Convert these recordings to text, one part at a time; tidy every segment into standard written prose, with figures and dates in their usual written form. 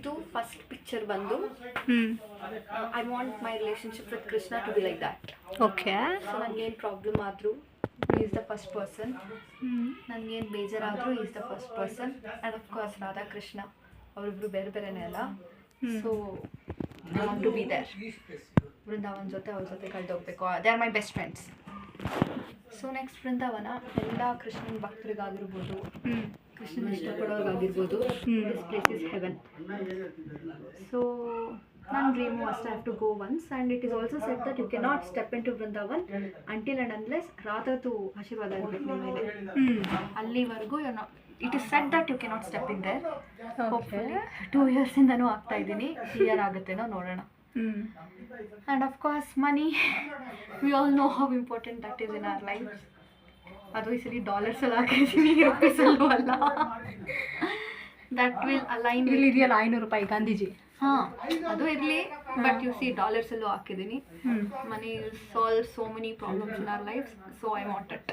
ಇದು first picture ಬಂದು I want my relationship with Krishna to be like that. Okay. So ನನಗೇನು problem ಆದರೂ is the first person, ನನಗೇನು ಬೇಜಾರಾದರೂ is the first person. And of course Radhakrishna ಅವರಿಬ್ರು ಬೇರೆ ಬೇರೆನೇ ಅಲ್ಲ. So I want to be there. Brindavan ಜೊತೆ ಅವ್ರ ಜೊತೆ ಕಳೆದೋಗ್ಬೇಕು. They are my best friends. So next ಬೃಂದಾವನ ಎಲ್ಲ ಕೃಷ್ಣನ ಭಕ್ತರಿಗಾಗಿರ್ಬೋದು, ಕೃಷ್ಣನ ಇಷ್ಟಪಡೋರಿಗಾಗಿರ್ಬೋದು, this place is Heaven. So ನನ್ನ ಡ್ರೀಮು ಅಷ್ಟೇ, have to go once. And it is also set that you can not step into Brindavan until and unless ರಾಧಾದು ಆಶೀರ್ವಾದ ಆಗಬೇಕು ನಿಮ್ಮ ಮೇಲೆ. ಅಲ್ಲಿವರೆಗೂ it is set that you can not step in there. Hopefully 2 ಇಯರ್ಸಿಂದನೂ ಆಗ್ತಾ ಇದ್ದೀನಿ. ಕ್ಲಿಯರ್ ಆಗುತ್ತೇನೋ ನೋಡೋಣ. And of course money, we all know how important that is in our lives. ಅದು ಈ ಸರಿ ಡಾಲರ್ಸ್ ಅಲ್ಲಿ ಹಾಕಿದ್ದೀನಿ, ರುಪೀಸ್ ಅಲ್ಲೂ ಅಲ್ಲ. That will align. ಇಲ್ಲಿ ಇದೆಯಲ್ಲ 500 ರೂಪಾಯಿ ಗಾಂಧೀಜಿ. ಹಾಂ, ಅದು ಇರಲಿ. ಬಟ್ ಯು ಸಿ ಡಾಲರ್ಸ್ ಅಲ್ಲೂ ಹಾಕಿದ್ದೀನಿ. Money solve so many problems in our lives. So I want it.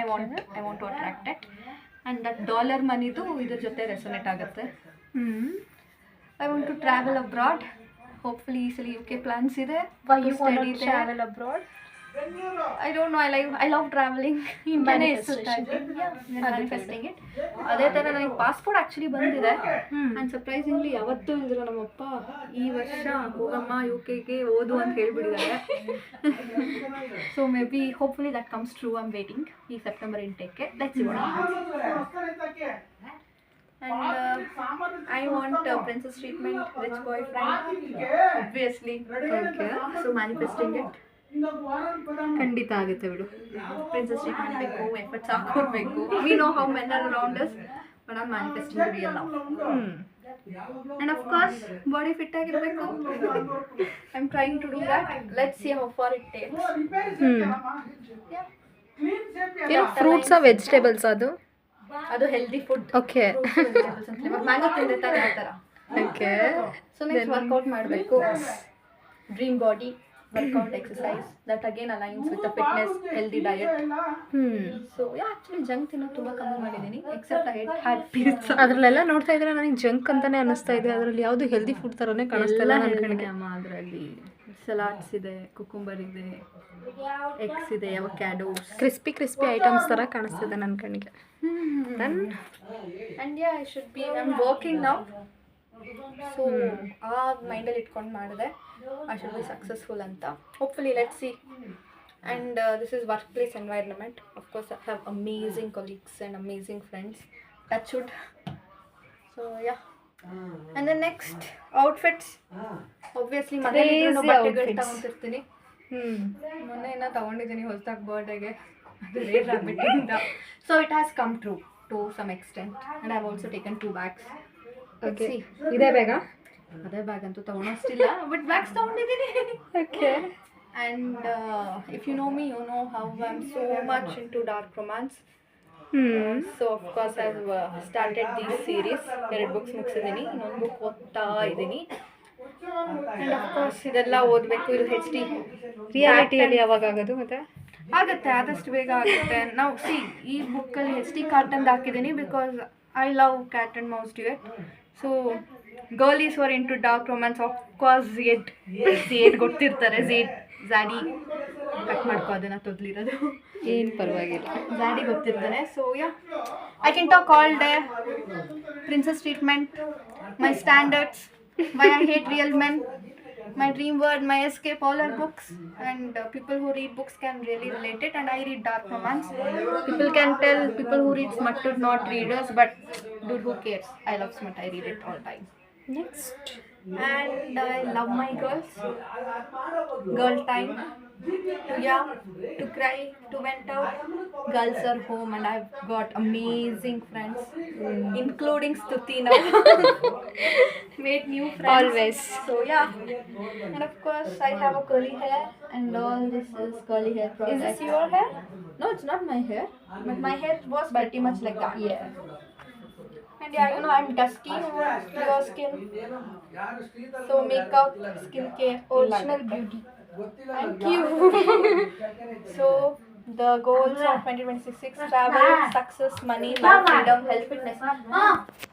I want to attract it. And that dollar ಮನಿದು ಇದ್ರ ಜೊತೆ ರೆಸೊನೇಟ್ ಆಗುತ್ತೆ. I want to travel abroad. Hopefully easily UK plans ಇದೆ. Why you want to travel abroad? I don't know. I love traveling. Manifesting it. ಅದೇ ಥರ ನನಗೆ passport actually ಬಂದಿದೆ. And surprisingly ಯಾವತ್ತೂ ಇಲ್ದಿರೋ ನಮ್ಮಪ್ಪ ಈ ವರ್ಷ ಹೋಗಮ್ಮ UKಗೆ ಓದು ಅಂತ ಹೇಳ್ಬಿಟ್ಟಿದ್ದಾರೆ. So maybe hopefully that comes true. I am waiting ಈ ಸೆಪ್ಟೆಂಬರ್ ಇಂಟೇಕ್ಗೆ. Let's see what happens. And I want princess treatment, rich boyfriend, obviously. Okay. So manifesting it. ಖಂಡಿತ ಆಗುತ್ತೆ ಬಿಡು. Princess treatment ಬೇಕು, efforts ಹಾಕೋಬೇಕು. We know how men are around us, but I'm manifesting the real love. And of course, body fit ಆಗಿರಬೇಕು. I'm trying to do that. Let's see how far it takes. ಏನು ಫ್ರೂಟ್ಸಾ vegetables ಅದು healthy food. Okay. Mango ತಿಂದ್ರೆ ತಾನೇ ಆ ಥರ. Okay. So next workout ಮಾಡಬೇಕು. Dream body, workout, exercise that again aligns with the fitness, healthy diet. So actually junk ತಿನ್ನೋದು ತುಂಬ ಕಮ್ಮಿ ಮಾಡಿದ್ದೀನಿ. Except I had pizza. ಅದರಲ್ಲೆಲ್ಲ ನೋಡ್ತಾ ಇದ್ರೆ ನನಗೆ ಜಂಕ್ ಅಂತಾನೆ ಅನಿಸ್ತಾ ಇದೆ. ಅದರಲ್ಲಿ ಯಾವುದು ಹೆಲ್ದಿ ಫುಡ್ ಥರನೇ ಕಾಣಿಸ್ತಾ ಇಲ್ಲ ನನ್ನ ಕಡೆಗೆ. ಅದರಲ್ಲಿ ಸಲಾಡ್ಸ್ ಇದೆ, ಕುಕುಂಬರ್ ಇದೆ, ಎಗ್ಸ್ ಇದೆ, ಅವಕ್ಯಾಡೋಸ್, ಕ್ರಿಸ್ಪಿ ಐಟಮ್ಸ್ ಥರ ಕಾಣಿಸ್ತಿದೆ ನನ್ನ ಕಣ್ಣಿಗೆ. And yeah I should be I am working now. So ಆ ಮೈಂಡಲ್ಲಿ ಇಟ್ಕೊಂಡು ಮಾಡಿದೆ ಐ ಶುಡ್ ಬಿ ಸಕ್ಸಸ್ಫುಲ್ ಅಂತ. Hopefully let's see. And this is workplace environment. Of course I have amazing colleagues and amazing friends. Touch wood. So yeah. And the next outfits obviously ಮನೇಲಿ ಬಟ್ಟೆಗಳು ತಗೊಂಡಿರ್ತೀನಿ. ಮೊನ್ನೆ ಏನೋ ತೊಗೊಂಡಿದ್ದೀನಿ ಹೊಸದಾಗಿ ಬರ್ಡೇಗೆ. ಅದು ರೇರ್ ರ್ಯಾಬಿಟ್ಟಿಂದ. So it has come true to some extent. And I have also taken 2 bags. ಓಕೆ. ಇದೇ ಬ್ಯಾಗಾ? ಅದೇ ಬ್ಯಾಗ್ ಅಂತೂ ತೊಗೊಳೋಷ್ಟಿಲ್ಲ, ಬಟ್ ಬ್ಯಾಗ್ಸ್ ತೊಗೊಂಡಿದ್ದೀನಿ. Okay. And if you know me, you know how I am so much into dark romance. So of course I have started these series. 2 books ಮುಗಿಸಿದ್ದೀನಿ, ಇನ್ನೊಂದು book ಓದ್ತಾ ಇದ್ದೀನಿ. ಆ್ಯಂಡ್ ಅಫ್ಕೋರ್ಸ್ ಇದೆಲ್ಲ ಓದಬೇಕು. ಇದು HD ರಿಯಾಲಿಟಿಯಲ್ಲಿ ಯಾವಾಗ ಆಗೋದು? ಮತ್ತೆ ಆಗುತ್ತೆ, ಆದಷ್ಟು ಬೇಗ ಆಗುತ್ತೆ. ನಾವು ಈ ಬುಕ್ಕಲ್ಲಿ HD ಕಾರ್ಟನ್ ಹಾಕಿದ್ದೀನಿ because I love cat and mouse duet. So girlies were into dark romance. Of course Zade ಗೊತ್ತಿರ್ತಾರೆ. ಝ್ಯಾಡಿ ಕಟ್ ಮಾಡ್ಕೋ, ಅದನ್ನು ತೊದಲಿರೋದು ಏನು ಪರವಾಗಿಲ್ಲ. ಝ್ಯಾಡಿ ಗೊತ್ತಿರ್ತಾನೆ. So yeah I can talk all day. Princess treatment, my standards, why I hate real men, my dream world, my escape, all are books. And people who read books can really relate it. And I read dark romance. People can tell people who read smut are not readers, but dude, who cares? I love smut. I read it all time. Next. And I love my girls. Girl time. To cry, to vent out. Girls are home and I've got amazing friends, including Stuti now. Made new friends. Always. So yeah. And of course I have a curly hair and all this is curly hair product. Is this your hair? No, it's not my hair. But my hair was pretty much like that. Yeah. And yeah, you know, I'm dusty. Your skin. So makeup, skincare, original beauty. Thank you. So the goals of 2026: travel, success, money, love, freedom, health, fitness.